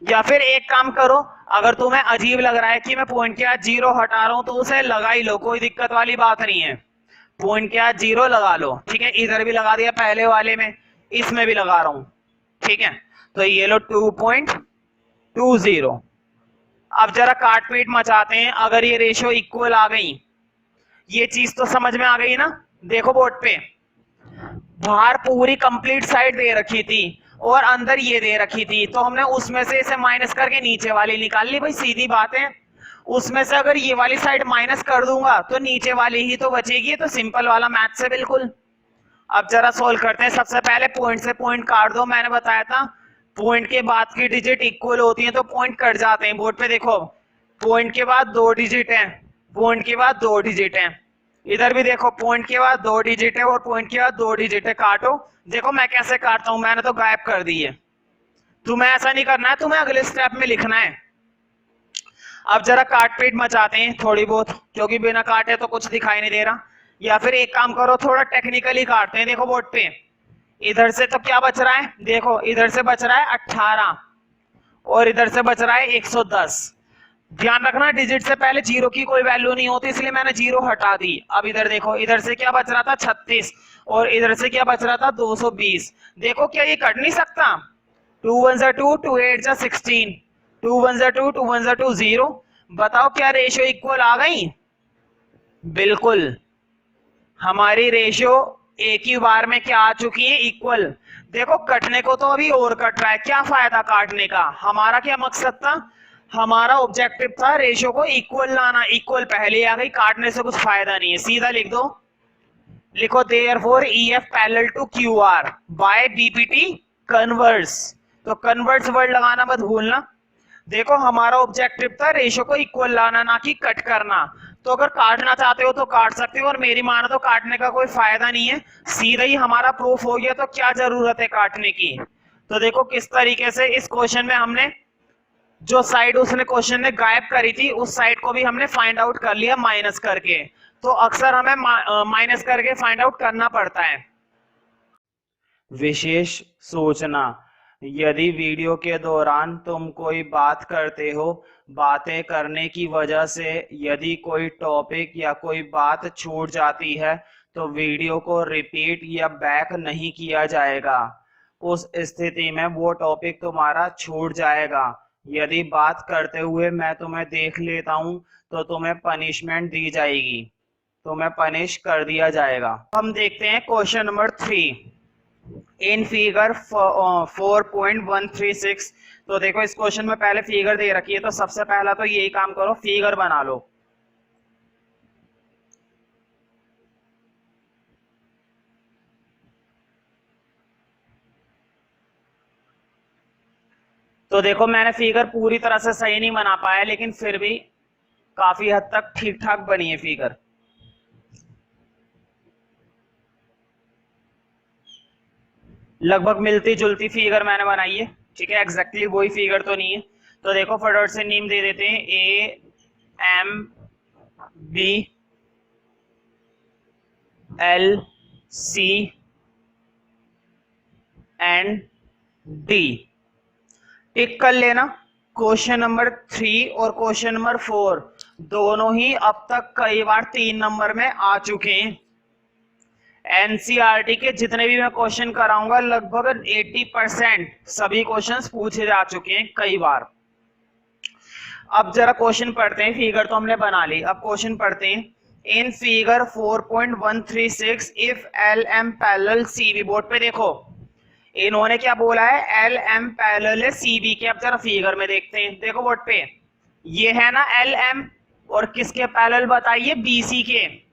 या फिर एक काम करो, अगर तुम्हें अजीब लग रहा है कि मैं पॉइंट क्या जीरो हटा रहा हूं, तो उसे लगा ही लो, कोई दिक्कत वाली बात नहीं है, पॉइंट क्या जीरो लगा लो, ठीक है। इधर भी लगा दिया पहले वाले में, इसमें भी लगा रहा हूं, ठीक है। तो ये लो 2.20। अब जरा काट पीट मचाते हैं, अगर ये रेशियो इक्वल आ गई, ये चीज तो समझ में आ गई ना। देखो बोर्ड पे बाहर पूरी कंप्लीट साइड दे रखी थी और अंदर ये दे रखी थी, तो हमने उसमें से इसे माइनस करके नीचे वाली निकाल ली, भाई सीधी बात है। उसमें से अगर ये वाली साइड माइनस कर दूंगा तो नीचे वाली ही तो बचेगी, तो सिंपल वाला मैथ से बिल्कुल। अब जरा सोल्व करते हैं। सबसे पहले पॉइंट से पॉइंट काट दो, मैंने बताया था पॉइंट के बाद की डिजिट इक्वल होती है तो पॉइंट कट जाते हैं। बोर्ड पे देखो पॉइंट के बाद 2 डिजिट है, पॉइंट के बाद 2 डिजिट है, इधर भी देखो पॉइंट के बाद 2 डिजिट है और पॉइंट के बाद 2 डिजिट है। काटो, देखो मैं कैसे काटता हूं, मैंने तो गायब कर दी है। तुम्हें ऐसा नहीं करना है, तुम्हें अगले स्टेप में लिखना है। अब जरा काट पीट मचाते हैं थोड़ी बहुत, क्योंकि बिना काटे तो कुछ दिखाई नहीं दे रहा। या फिर एक काम करो, थोड़ा टेक्निकली काटते हैं। देखो बोर्ड पे इधर से तो क्या बच रहा है, देखो इधर से बच रहा है 18 और इधर से बच रहा है 110। ध्यान रखना डिजिट से पहले जीरो की कोई वैल्यू नहीं होती, इसलिए मैंने जीरो हटा दी। अब इधर देखो, इधर से क्या बच रहा था 36 और इधर से क्या बच रहा था 220। देखो क्या ये कट नहीं सकता, 2 1 2, 2 8 16, 2 1 2, 2 1 2 0। बताओ क्या रेशियो इक्वल आ गई? बिल्कुल, हमारी रेशियो एक ही बार में क्या आ चुकी है, इक्वल। देखो कटने को तो अभी और कट रहा है, क्या फायदा काटने का? हमारा क्या मकसद था, हमारा ऑब्जेक्टिव था रेशियो को इक्वल लाना। इक्वल पहले आ गई, काटने से कुछ फायदा नहीं है। सीधा लिख दो, लिखो therefore EF parallel to QR by BPT converse. तो कन्वर्स वर्ड लगाना मत भूलना। देखो हमारा ऑब्जेक्टिव था रेशियो को इक्वल लाना, ना कि कट करना। तो अगर काटना चाहते हो तो काट सकते हो, और मेरी मानो तो काटने का कोई फायदा नहीं है, सीधा ही हमारा प्रूफ हो गया, तो क्या जरूरत है काटने की। तो देखो किस तरीके से इस क्वेश्चन में हमने जो साइड उसने क्वेश्चन ने गायब करी थी, उस साइड को भी हमने फाइंड आउट कर लिया माइनस करके। तो अक्सर हमें माइनस करके फाइंड आउट करना पड़ता है। विशेष सूचना, यदि वीडियो के दौरान तुम कोई बात करते हो, बातें करने की वजह से यदि कोई टॉपिक या कोई बात छूट जाती है तो वीडियो को रिपीट या बैक नहीं किया जाएगा। उस स्थिति में वो टॉपिक तुम्हारा छूट जाएगा। यदि बात करते हुए मैं तुम्हें देख लेता हूं तो तुम्हें पनिशमेंट दी जाएगी, तुम्हें पनिश कर दिया जाएगा। हम देखते हैं क्वेश्चन नंबर 3 इन फिगर 4.136। तो देखो इस क्वेश्चन में पहले फिगर दे रखी है, तो सबसे पहला तो यही काम करो, फिगर बना लो। तो देखो मैंने फिगर पूरी तरह से सही नहीं बना पाया, लेकिन फिर भी काफी हद तक ठीक ठाक बनी है फिगर। लगभग मिलती जुलती फिगर मैंने बनाई है, ठीक है, एग्जैक्टली वही फिगर तो नहीं है। तो देखो फटाफट से नेम दे देते हैं, AMBLCND टिक कर लेना। क्वेश्चन नंबर 3 और क्वेश्चन नंबर 4 दोनों ही अब तक कई बार 3 नंबर में आ चुके हैं। एनसीईआरटी के जितने भी मैं क्वेश्चन कराऊंगा लगभग 80% सभी क्वेश्चंस पूछे जा चुके हैं कई बार। अब जरा क्वेश्चन पढ़ते हैं, फिगर तो हमने बना ली, अब क्वेश्चन पढ़ते हैं। In figure 4.136 if LM parallel CB, board पे देखो इन्होंने क्या बोला है, LM पैरेलल है CB के। अब जरा फिगर में देखते हैं, देखो बोर्ड पे ये है ना LM, और किसके पैरेलल बताइए, BC के।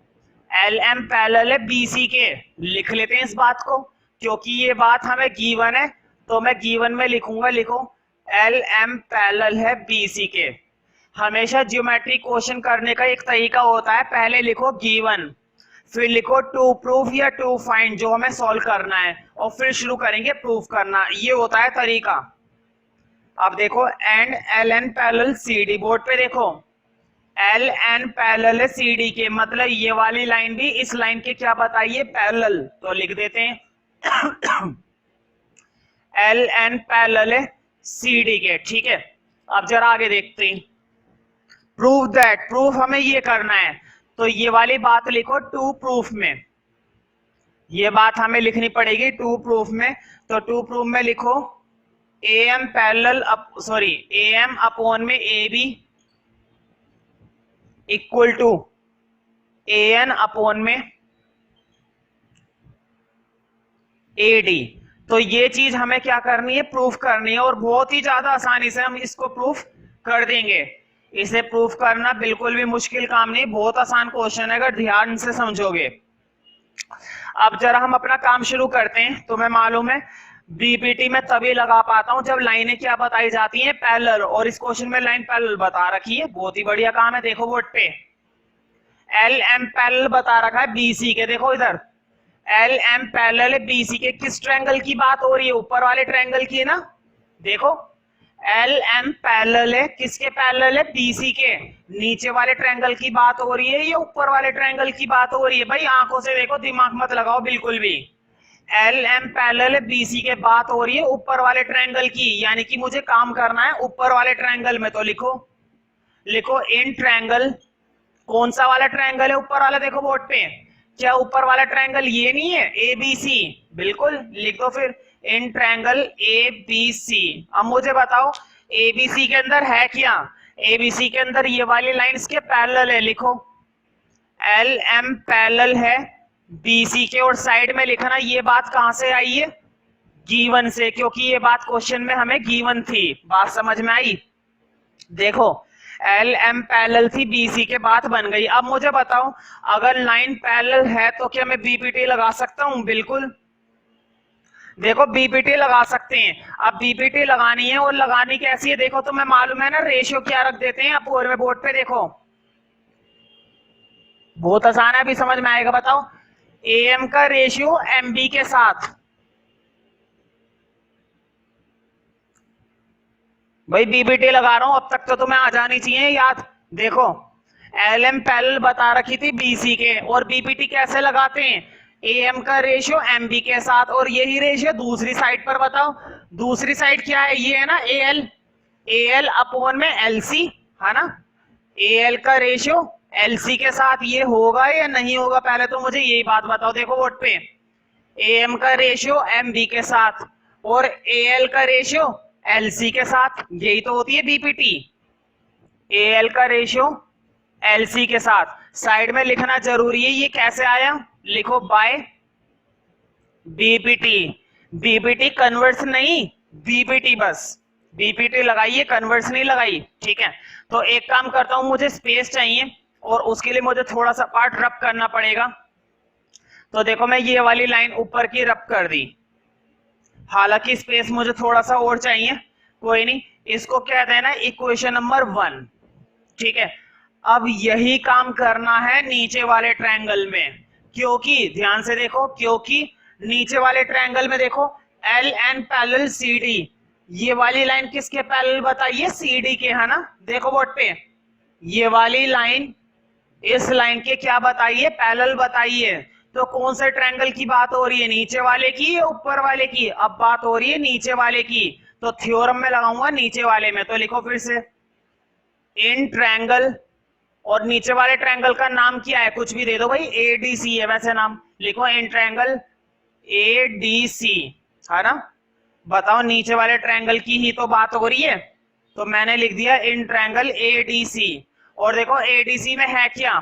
LM पैरेलल है BC के, लिख लेते हैं इस बात को, क्योंकि ये बात हमें गिवन है तो मैं गिवन में लिखूंगा। लिखो LM पैरेलल है BC के। हमेशा ज्योमेट्री क्वेश्चन करने का एक तरीका होता है, पहले लिखो गिवन, फिर लिखो टू प्रूफ या टू फाइंड, जो हमें सॉल्व करना है, और फिर शुरू करेंगे प्रूफ करना। ये होता है तरीका। अब देखो and LN parallel CD, board पे देखो LN पैरेलल है CD के, मतलब ये वाली लाइन भी इस लाइन के क्या बताइए, पैरेलल। तो लिख देते हैं LN पैरेलल है CD के, ठीक है। अब जरा आगे देखते हैं, प्रूफ दैट, प्रूफ हमें ये करना है, तो ये वाली बात लिखो टू प्रूफ में, ये बात हमें लिखनी पड़ेगी टू प्रूफ में। तो टू प्रूफ में लिखो AM पैरेलल AM अपॉन में AB equal to AN upon में AD। तो ये चीज हमें क्या करनी है, प्रूफ करनी है, और बहुत ही ज्यादा आसानी से हम इसको प्रूफ कर देंगे। इसे प्रूफ करना बिल्कुल भी मुश्किल काम नहीं, बहुत आसान क्वेश्चन है अगर ध्यान से समझोगे। अब जरा हम अपना काम शुरू करते हैं। तुम्हें मालूम है बीपीटी में तभी लगा पाता हूं जब लाइनें क्या बताई जाती हैं, पैरेलल, और इस क्वेश्चन में लाइन पैरेलल बता रखी है। बहुत ही बढ़िया काम है। देखो बोर्ड पे एल एम पैरेलल बता रखा है बीसी के। देखो इधर एल एम पैरेलल है बीसी के। किस ट्रायंगल की बात हो रही है? ऊपर वाले ट्रायंगल की है ना। देखो एल एम पैरेलल है किसके? पैरेलल है बीसी के। नीचे वाले ट्रायंगल की बात हो रही है या ऊपर वाले ट्रायंगल की बात हो रही है? भाई आंखों से देखो, दिमाग मत लगाओ बिल्कुल भी। एल एम पैरेलल है बीसी के, बात हो रही है ऊपर वाले ट्रायंगल की, यानी कि मुझे काम करना है ऊपर वाले ट्रायंगल में। तो लिखो लिखो इन ट्रायंगल। कौन सा वाला ट्रायंगल है ऊपर वाला? देखो बोर्ड पे, क्या ऊपर वाला ट्रायंगल ये नहीं है एबीसी? बिल्कुल, लिख दो फिर इन ट्रायंगल एबीसी। अब मुझे बताओ एबीसी के अंदर है क्या? एबीसी के अंदर ये वाली लाइंस के पैरेलल है। लिखो एल एम पैरेलल है बीसी के, और साइड में लिखना ये बात कहां से आई है? गिवन से, क्योंकि ये बात क्वेश्चन में हमें गिवन थी। बात समझ में आई? देखो एल एम पैरेलल थी बीसी के, बात बन गई। अब मुझे बताओ अगर लाइन पैरेलल है तो क्या मैं बीपीटी लगा सकता हूं? बिल्कुल, देखो बीपीटी लगा सकते हैं। अब बीपीटी लगानी है, और लगानी कैसी है देखो, तुम्हें मालूम है ना रेशियो क्या रख देते हैं। अब बोर्ड पे देखो, बहुत आसान है, अभी समझ में आएगा। बताओ एम का रेशियो एमबी के साथ। भाई बीबीटी लगा रहा हूं, अब तक तो तुम्हें आ जानी चाहिए याद। देखो एल एम पैरेलल बता रखी थी बीसी के, और बीबीटी कैसे लगाते हैं? एम का रेशियो एमबी के साथ, और यही रेशियो दूसरी साइड पर बताओ। दूसरी साइड क्या है? ये है ना एल, एल अपॉन में एलसी, है ना। एल का रेशियो एलसी के साथ, ये होगा या नहीं होगा? पहले तो मुझे यही बात बताओ। देखो बोर्ड पे एम का रेशियो एमबी के साथ और एल का रेशियो एलसी के साथ, यही तो होती है बीपीटी। एल का रेशियो एलसी के साथ, साइड में लिखना जरूरी है। ये कैसे आया? लिखो बाय बीपीटी। बीपीटी कन्वर्स नहीं, बीपीटी बस। बीपीटी लगाइए, कन्वर्स नहीं लगाई, ठीक है। तो एक काम करता हूं, मुझे स्पेस चाहिए और उसके लिए मुझे थोड़ा सा पार्ट रब करना पड़ेगा। तो देखो मैं ये वाली लाइन ऊपर की रब कर दी, हालांकि स्पेस मुझे थोड़ा सा और चाहिए, कोई नहीं। इसको क्या देना? इक्वेशन नंबर 1, ठीक है। अब यही काम करना है नीचे वाले ट्रायंगल में, क्योंकि ध्यान से देखो, क्योंकि नीचे वाले ट्रायंगल में देखो L N parallel C D, ये वाली लाइन किसके पैरेलल बताइए? सी डी के, है ना। देखो बोर्ड पे ये वाली लाइन इस लाइन के क्या बताइए? पैरेलल बताइए। तो कौन से ट्रायंगल की बात हो रही है? नीचे वाले की या ऊपर वाले की? अब बात हो रही है नीचे वाले की, तो थ्योरम में लगाऊंगा नीचे वाले में। तो लिखो फिर से इन ट्रायंगल, और नीचे वाले ट्रायंगल का नाम क्या है? कुछ भी दे दो भाई, एडीसी है वैसे नाम। लिखो इन ट्रायंगल एडीसी, है ना। बताओ नीचे वाले ट्रायंगल की ही तो बात हो रही है, तो मैंने लिख दिया इन ट्रायंगल एडीसी। और देखो एडीसी में है क्या?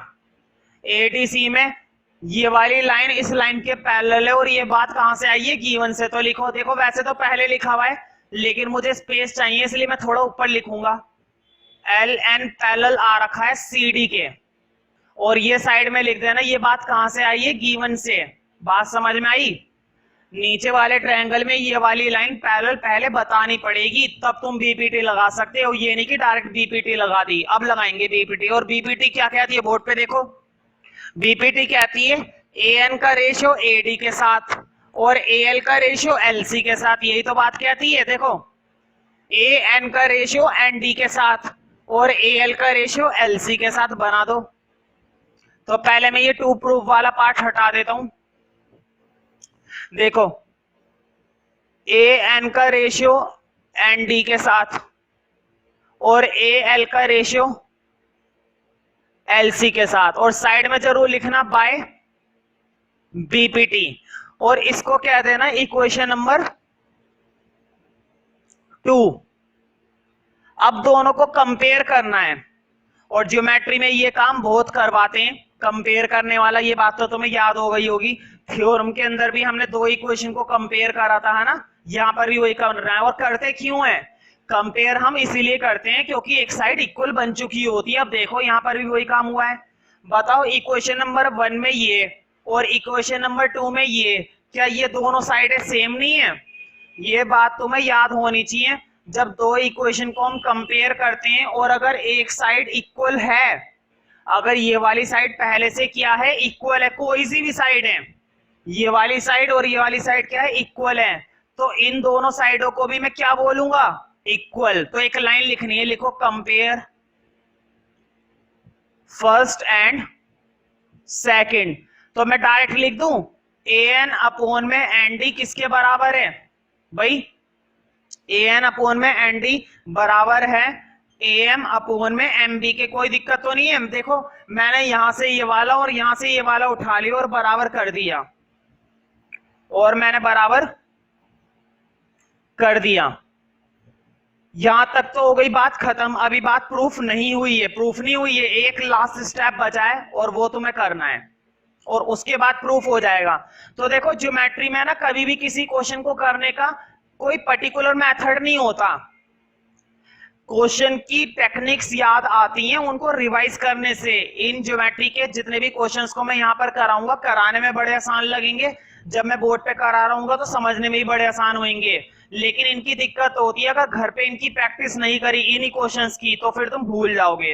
एडीसी में ये वाली लाइन इस लाइन के पैरेलल है, और ये बात कहां से आई है? गिवन से। तो लिखो, देखो वैसे तो पहले लिखा हुआ है, लेकिन मुझे स्पेस चाहिए इसलिए मैं थोड़ा ऊपर लिखूंगा। एल एन पैरेलल आ रखा है सी डी के, और ये साइड में लिख देना ये बात कहां से आई है? गिवन से। बात समझ में आई? नीचे वाले ट्रायंगल में ये वाली लाइन पैरेलल पहले बतानी पड़ेगी, तब तुम बीपीटी लगा सकते हो। ये नहीं कि डायरेक्ट बीपीटी लगा दी। अब लगाएंगे बीपीटी, और बीपीटी क्या कहती है? बोर्ड पे देखो बीपीटी कहती है ए एन का रेशियो ए डी के साथ और ए एल का रेशियो एल सी के साथ, यही तो बात कहती है। देखो ए एन का रेशियो एन डी के साथ और ए एल का रेशियो एल सी के साथ बना दो। तो पहले मैं ये टू प्रूफ वाला पार्ट हटा देता हूं। देखो ए एन का रेशियो एन डी के साथ और ए एल का रेशियो एल सी के साथ, और साइड में जरूर लिखना बाय बीपीटी, और इसको क्या देना? Equation number 2। अब दोनों को कंपेयर करना है, और ज्योमेट्री में ये काम बहुत करवाते हैं कंपेयर करने वाला। ये बात तो तुम्हें याद हो गई होगी, थ्योरम के अंदर भी हमने दो इक्वेशन को कंपेयर करा था, है ना। यहां पर भी वही कर रहा है। और करते क्यों है कंपेयर? हम इसीलिए करते हैं क्योंकि एक साइड इक्वल बन चुकी होती है। अब देखो यहां पर भी वही काम हुआ है। बताओ इक्वेशन नंबर 1 में ये और इक्वेशन नंबर 2 में ये, क्या ये दोनों साइडें सेम नहीं है? ये बात तुम्हें याद होनी चाहिए। जब दो इक्वेशन को हम कंपेयर करते हैं और अगर एक साइड इक्वल है, अगर ये वाली साइड पहले से क्या है, इक्वल है, कोई सी भी साइड है, ये वाली साइड और ये वाली साइड क्या है, इक्वल है, तो इन दोनों साइडों को भी मैं क्या बोलूंगा, इक्वल। तो एक लाइन लिखनी है, लिखो कंपेयर फर्स्ट एंड सेकंड। तो मैं डायरेक्ट लिख दूं an अपॉन में एन डी किसके बराबर है भाई, an अपॉन में एन डी बराबर है am अपॉन में एम बी के। कोई दिक्कत तो नहीं है? देखो मैंने यहां से ये वाला और यहां से ये वाला उठा लिया और बराबर कर दिया, और मैंने बराबर कर दिया। यहां तक तो हो गई बात खत्म। अभी बात प्रूफ नहीं हुई है, प्रूफ नहीं हुई है, एक लास्ट स्टेप बचा है और वो तुम्हें करना है और उसके बाद प्रूफ हो जाएगा। तो देखो ज्योमेट्री में ना कभी भी किसी क्वेश्चन को करने का कोई पर्टिकुलर मेथड नहीं होता। क्वेश्चन की टेक्निक्स याद आती हैं उनको रिवाइज करने से। इन ज्योमेट्री के जितने भी क्वेश्चंस को मैं यहाँ पर कराऊंगा, कराने में बड़े आसान लगेंगे, जब मैं बोर्ड पे करा रहा हूँ तो समझने में भी बड़े आसान होंगे। लेकिन इनकी दिक्कत होती है अगर घर पे इनकी प्रैक्टिस नहीं करी इन्हीं क्वेश्चंस की, तो फिर तुम भूल जाओगे।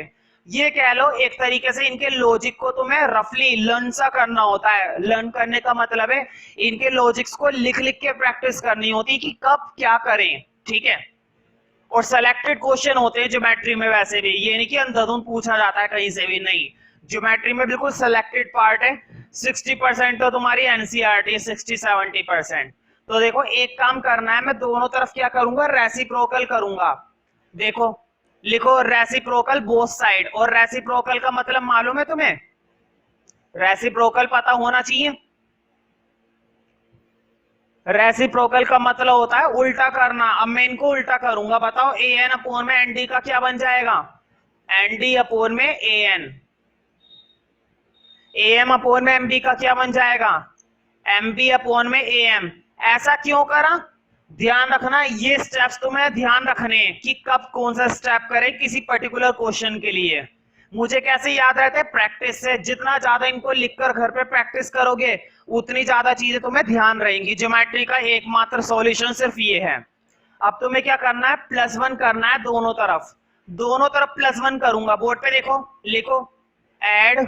ये कह लो एक तरीके से इनके लॉजिक को तुम्हें रफली लर्न सा करना होता है। लर्न करने का मतलब है इनके लॉजिक्स को लिख लिख के प्रैक्टिस करनी होती है कि कब क्या करें, ठीक है। और सिलेक्टेड क्वेश्चन होते हैं ज्योमेट्री में, वैसे भी ये नहीं कि अंधाधुंध पूछा जाता है कहीं से भी, नहीं। ज्योमेट्री में बिल्कुल सिलेक्टेड पार्ट है। 60% तो तुम्हारी एनसीईआरटी, 60-70%। तो देखो एक काम करना है, मैं दोनों तरफ क्या करूंगा, रेसिप्रोकल करूंगा। देखो लिखो रेसिप्रोकल बोथ साइड। और रेसिप्रोकल का मतलब मालूम है तुम्हें? रेसिप्रोकल पता होना चाहिए। रेसिप्रोकल का मतलब होता है उल्टा करना। अब मैं इनको उल्टा करूंगा, बताओ an अपॉन में एन डी का क्या बन जाएगा, एन डी अपॉन में an। am अपॉन में एम बी का क्या बन जाएगा, एम बी अपॉन में am। ऐसा क्यों करा, ध्यान रखना, ये स्टेप्स तुम्हें ध्यान रखने कि कब कौन सा स्टेप करें किसी पर्टिकुलर क्वेश्चन के लिए। मुझे कैसे याद रहता है, प्रैक्टिस से। जितना ज्यादा इनको लिखकर घर पे प्रैक्टिस करोगे उतनी ज्यादा चीजें तुम्हें ध्यान रहेंगी। ज्योमेट्री का एकमात्र सॉल्यूशन सिर्फ ये है। अब तुम्हें क्या करना है, +1 करना है दोनों तरफ। दोनों तरफ +1 करूंगा, बोर्ड पे देखो, लिखो एड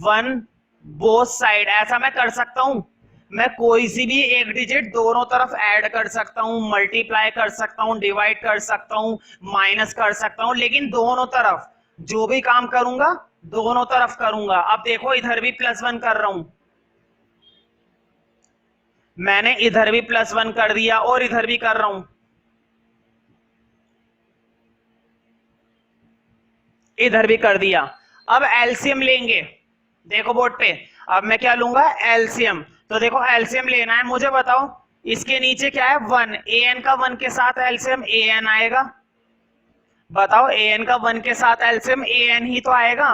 1 बोथ साइड। ऐसा मैं कर सकता हूं, मैं कोई सी भी एक डिजिट दोनों तरफ ऐड कर सकता हूं, मल्टीप्लाई कर सकता हूं, डिवाइड कर सकता हूं, माइनस कर सकता हूं, लेकिन दोनों तरफ जो भी काम करूंगा दोनों तरफ करूंगा। अब देखो इधर भी +1 कर रहा हूं, मैंने इधर भी +1 कर दिया और इधर भी कर रहा हूं, इधर भी कर दिया। अब एलसीएम लेंगे, देखो बोर्ड पे। अब मैं क्या लूंगा, एलसीएम। तो देखो एलसीएम लेना है, मुझे बताओ इसके नीचे क्या है, 1। an का 1 के साथ एलसीएम an आएगा। बताओ an का 1 के साथ एलसीएम an ही तो आएगा।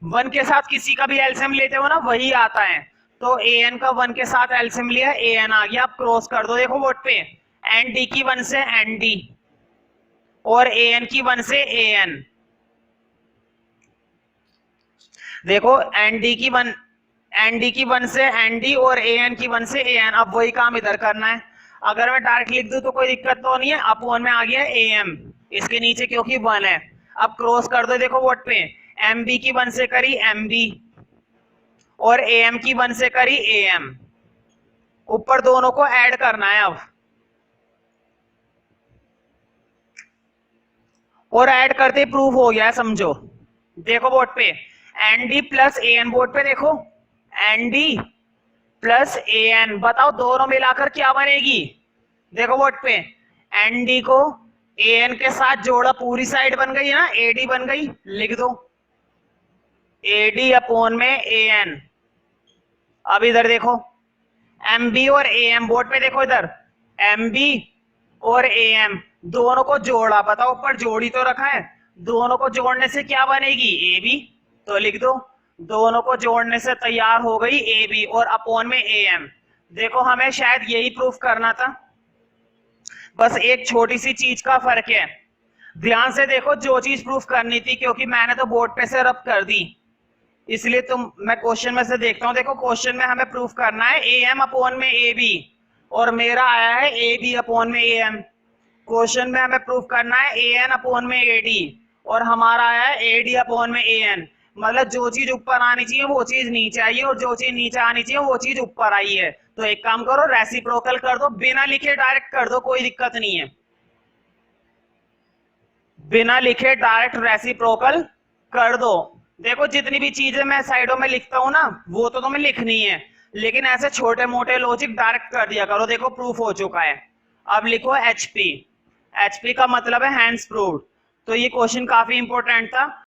1 के साथ किसी का भी एलसीएम लेते हो ना वही आता है। तो an का 1 के साथ एलसीएम लिया, an आ गया। आप क्रॉस कर दो, देखो बोर्ड पे एन डी की 1 से एन डी और an की 1 से an। देखो एनडी की 1 से एनडी और an की 1 से an। अब वही काम इधर करना है। अगर मैं डायरेक्ट लिख दूं तो कोई दिक्कत तो नहीं है, अपॉन में आ गया am इसके नीचे क्योंकि 1 है। अब क्रॉस कर दो, देखो बोर्ड पे mb की 1 से करी mb और am की 1 से करी am। ऊपर दोनों को ऐड करना है अब, और ऐड करते प्रूफ हो गया है समझो। देखो बोर्ड पे nd प्लस an, बोर्ड पे देखो nd प्लस an। बताओ दोनों मिलाकर क्या बनेगी, देखो बोर्ड पे nd को an के साथ जोड़ा, पूरी साइड बन गई है ना, ad बन गई। लिख दो ad अपॉन में an। अब इधर देखो mb और am, बोर्ड पे देखो इधर mb और am दोनों को जोड़ा। बताओ ऊपर जोड़ी तो रखा है, दोनों को जोड़ने से क्या बनेगी, ab। तो लिख दो दोनों को जोड़ने से तैयार हो गई ab और अपॉन में am। देखो हमें शायद यही प्रूफ करना था, बस एक छोटी सी चीज का फर्क है। ध्यान से देखो जो चीज प्रूफ करनी थी, क्योंकि मैंने तो बोर्ड पे से रब कर दी, इसलिए मैं क्वेश्चन में से देखता हूं। देखो क्वेश्चन में हमें प्रूफ करना है ए एम अपॉन में ए बी, और मेरा आया है ए बी अपॉन में ए एम। क्वेश्चन में हमें प्रूफ करना है ए एन अपॉन में ए डी, और हमारा आया है ए डी अपॉन में ए एन। मतलब जो चीज ऊपर आनी चाहिए वो चीज नीचे आई है, और जो चीज नीचे आनी चाहिए वो चीज ऊपर आई है। तो एक काम करो, रेसिप्रोकल कर दो, बिना लिखे डायरेक्ट कर दो, कोई दिक्कत नहीं है। बिना लिखे डायरेक्ट रेसिप्रोकल कर दो। देखो जितनी भी चीजें मैं साइडों में लिखता हूं ना, वो तो तुम्हें लिखनी है, लेकिन ऐसे छोटे मोटे लॉजिक डायरेक्ट कर दिया करो। देखो प्रूफ हो चुका है। अब लिखो एचपी। एचपी का मतलब है हैंड्स प्रूव्ड। तो ये क्वेश्चन काफी इंपॉर्टेंट था।